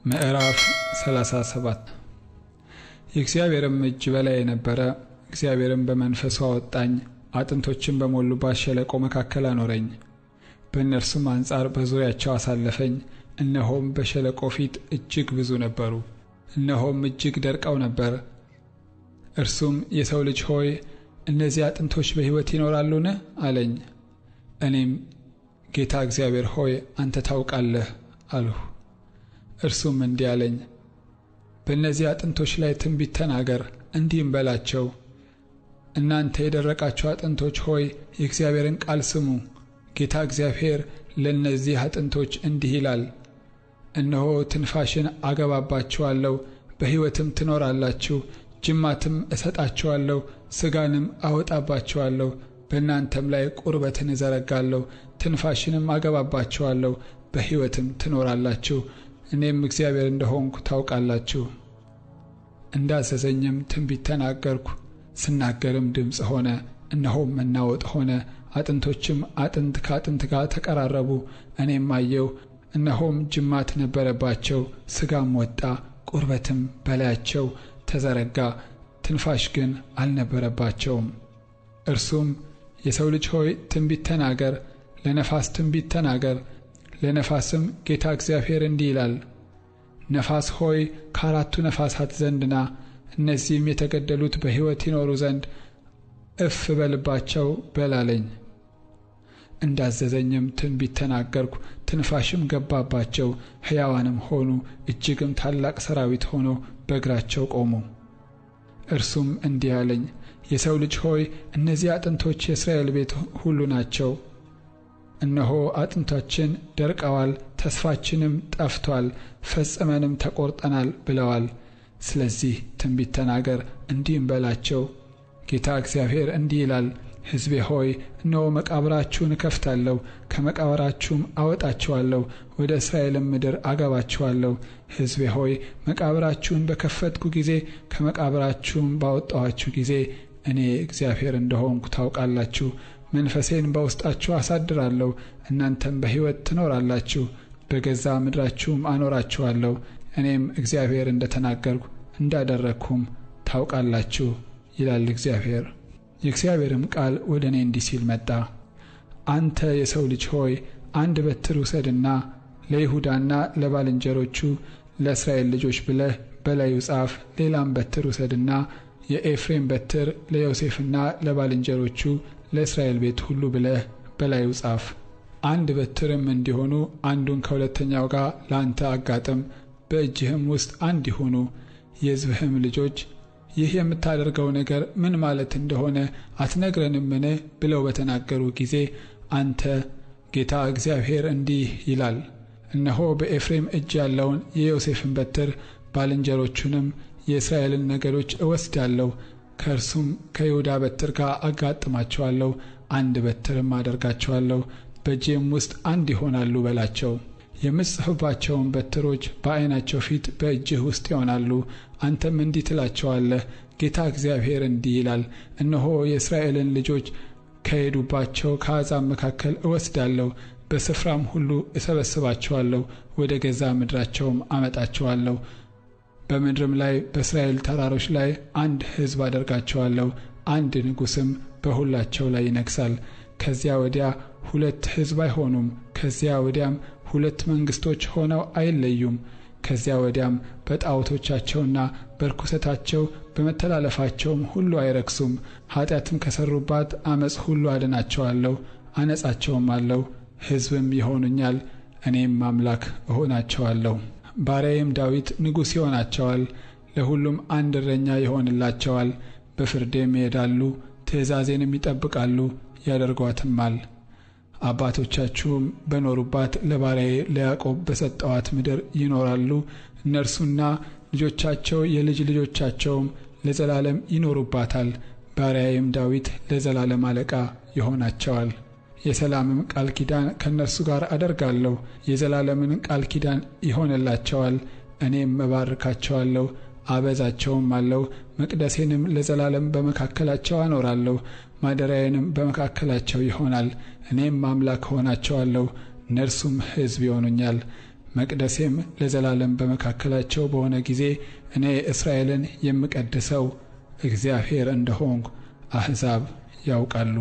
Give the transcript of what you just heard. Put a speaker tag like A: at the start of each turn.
A: ምዕራፍ 37 የእግዚአብሔርም እጅ በላዬ ነበረ። እግዚአብሔርም በመንፈሱ አወጣኝ፣ አጥንቶችም በሞሉባት ሸለቆ መካከል አኖረኝ። በእነርሱም አንጻር በዙሪያቸው አሳለፈኝ። እነሆም በሸለቆ ፊት እጅግ ብዙ ነበሩ፣ እነሆም እጅግ ደርቀው ነበር። እርሱም የሰው ልጅ ሆይ እነዚህ አጥንቶች በሕይወት ይኖራሉን? አለኝ። እኔም ጌታ እግዚአብሔር ሆይ አንተ ታውቃለህ አልሁ። እርሱም እንዲህ አለኝ፣ በእነዚህ አጥንቶች ላይ ትንቢት ተናገር፣ እንዲህም በላቸው፣ እናንተ የደረቃችሁ አጥንቶች ሆይ የእግዚአብሔርን ቃል ስሙ። ጌታ እግዚአብሔር ለእነዚህ አጥንቶች እንዲህ ይላል፣ እነሆ ትንፋሽን አገባባችኋለሁ፣ በሕይወትም ትኖራላችሁ። ጅማትም እሰጣችኋለሁ፣ ሥጋንም አወጣባችኋለሁ። በእናንተም ላይ ቁርበትን እዘረጋለሁ፣ ትንፋሽንም አገባባችኋለሁ፣ በሕይወትም ትኖራላችሁ። እኔም እግዚአብሔር እንደሆንኩ ታውቃላችሁ። እንዳዘዘኝም ትንቢት ተናገርኩ። ስናገርም ድምፅ ሆነ፣ እነሆም መናወጥ ሆነ። አጥንቶችም አጥንት ከአጥንት ጋር ተቀራረቡ። እኔም አየሁ፣ እነሆም ጅማት ነበረባቸው፣ ሥጋም ወጣ፣ ቁርበትም በላያቸው ተዘረጋ፣ ትንፋሽ ግን አልነበረባቸውም። እርሱም የሰው ልጅ ሆይ ትንቢት ተናገር፣ ለነፋስ ትንቢት ተናገር። ለነፋስም ጌታ እግዚአብሔር እንዲህ ይላል፣ ነፋስ ሆይ ከአራቱ ነፋሳት ዘንድ ና፣ እነዚህም የተገደሉት በሕይወት ይኖሩ ዘንድ እፍ በልባቸው በል አለኝ። እንዳዘዘኝም ትንቢት ተናገርኩ። ትንፋሽም ገባባቸው፣ ሕያዋንም ሆኑ፣ እጅግም ታላቅ ሰራዊት ሆኖ በእግራቸው ቆሙ። እርሱም እንዲህ አለኝ፣ የሰው ልጅ ሆይ እነዚህ አጥንቶች የእስራኤል ቤት ሁሉ ናቸው። እነሆ አጥንቶቻችን ደርቀዋል፣ ተስፋችንም ጠፍቷል፣ ፈጽመንም ተቆርጠናል ብለዋል። ስለዚህ ትንቢት ተናገር፣ እንዲህም በላቸው፣ ጌታ እግዚአብሔር እንዲህ ይላል፣ ሕዝቤ ሆይ እነሆ መቃብራችሁን እከፍታለሁ፣ ከመቃብራችሁም አወጣችኋለሁ፣ ወደ እስራኤልም ምድር አገባችኋለሁ። ሕዝቤ ሆይ መቃብራችሁን በከፈትኩ ጊዜ፣ ከመቃብራችሁም ባወጣኋችሁ ጊዜ እኔ እግዚአብሔር እንደሆንኩ ታውቃላችሁ። መንፈሴን በውስጣችሁ አሳድራለሁ፣ እናንተም በሕይወት ትኖራላችሁ፣ በገዛ ምድራችሁም አኖራችኋለሁ። እኔም እግዚአብሔር እንደተናገርኩ እንዳደረግኩም ታውቃላችሁ ይላል እግዚአብሔር። የእግዚአብሔርም ቃል ወደ እኔ እንዲህ ሲል መጣ። አንተ የሰው ልጅ ሆይ አንድ በትር ውሰድና ለይሁዳና ለባልንጀሮቹ ለእስራኤል ልጆች ብለህ በላዩ ጻፍ። ሌላም በትር ውሰድና የኤፍሬም በትር ለዮሴፍና ለባልንጀሮቹ ለእስራኤል ቤት ሁሉ ብለህ በላዩ ጻፍ። አንድ በትርም እንዲሆኑ አንዱን ከሁለተኛው ጋር ለአንተ አጋጥም፣ በእጅህም ውስጥ አንድ ይሁኑ። የሕዝብህም ልጆች ይህ የምታደርገው ነገር ምን ማለት እንደሆነ አትነግረንምን? ብለው በተናገሩ ጊዜ አንተ ጌታ እግዚአብሔር እንዲህ ይላል፣ እነሆ በኤፍሬም እጅ ያለውን የዮሴፍን በትር ባልንጀሮቹንም የእስራኤልን ነገዶች እወስዳለሁ፣ ከእርሱም ከይሁዳ በትር ጋር አጋጥማቸዋለሁ፣ አንድ በትርም አደርጋቸዋለሁ፣ በእጄም ውስጥ አንድ ይሆናሉ በላቸው። የምትጽፍባቸውን በትሮች በዓይናቸው ፊት በእጅህ ውስጥ ይሆናሉ። አንተም እንዲህ ትላቸዋለህ፣ ጌታ እግዚአብሔር እንዲህ ይላል፣ እነሆ የእስራኤልን ልጆች ከሄዱባቸው ከአሕዛብ መካከል እወስዳለሁ፣ በስፍራም ሁሉ እሰበስባቸዋለሁ፣ ወደ ገዛ ምድራቸውም አመጣቸዋለሁ። በምድርም ላይ በእስራኤል ተራሮች ላይ አንድ ሕዝብ አደርጋቸዋለሁ፣ አንድ ንጉሥም በሁላቸው ላይ ይነግሣል። ከዚያ ወዲያ ሁለት ሕዝብ አይሆኑም፣ ከዚያ ወዲያም ሁለት መንግሥቶች ሆነው አይለዩም። ከዚያ ወዲያም በጣዖቶቻቸውና በርኩሰታቸው በመተላለፋቸውም ሁሉ አይረክሱም። ኀጢአትም ከሠሩባት ዓመፅ ሁሉ አድናቸዋለሁ፣ አነጻቸውም አለው። ሕዝብም ይሆኑኛል፣ እኔም አምላክ እሆናቸዋለሁ። ባሪያዬም ዳዊት ንጉሥ ይሆናቸዋል፣ ለሁሉም አንድ እረኛ ይሆንላቸዋል። በፍርዴም ይሄዳሉ፣ ትእዛዜንም ይጠብቃሉ፣ ያደርጓትማል። አባቶቻችሁም በኖሩባት ለባሪያዬ ለያዕቆብ በሰጠኋት ምድር ይኖራሉ። እነርሱና ልጆቻቸው የልጅ ልጆቻቸውም ለዘላለም ይኖሩባታል። ባሪያዬም ዳዊት ለዘላለም አለቃ ይሆናቸዋል። የሰላምም ቃል ኪዳን ከእነርሱ ጋር አደርጋለሁ፣ የዘላለምን ቃል ኪዳን ይሆንላቸዋል። እኔም እባርካቸዋለሁ፣ አበዛቸውም አለው። መቅደሴንም ለዘላለም በመካከላቸው አኖራለሁ፣ ማደሪያዬንም በመካከላቸው ይሆናል። እኔም አምላክ ሆናቸዋለሁ፣ እነርሱም ሕዝብ ይሆኑኛል። መቅደሴም ለዘላለም በመካከላቸው በሆነ ጊዜ እኔ እስራኤልን የምቀድሰው እግዚአብሔር እንደሆንኩ አሕዛብ ያውቃሉ።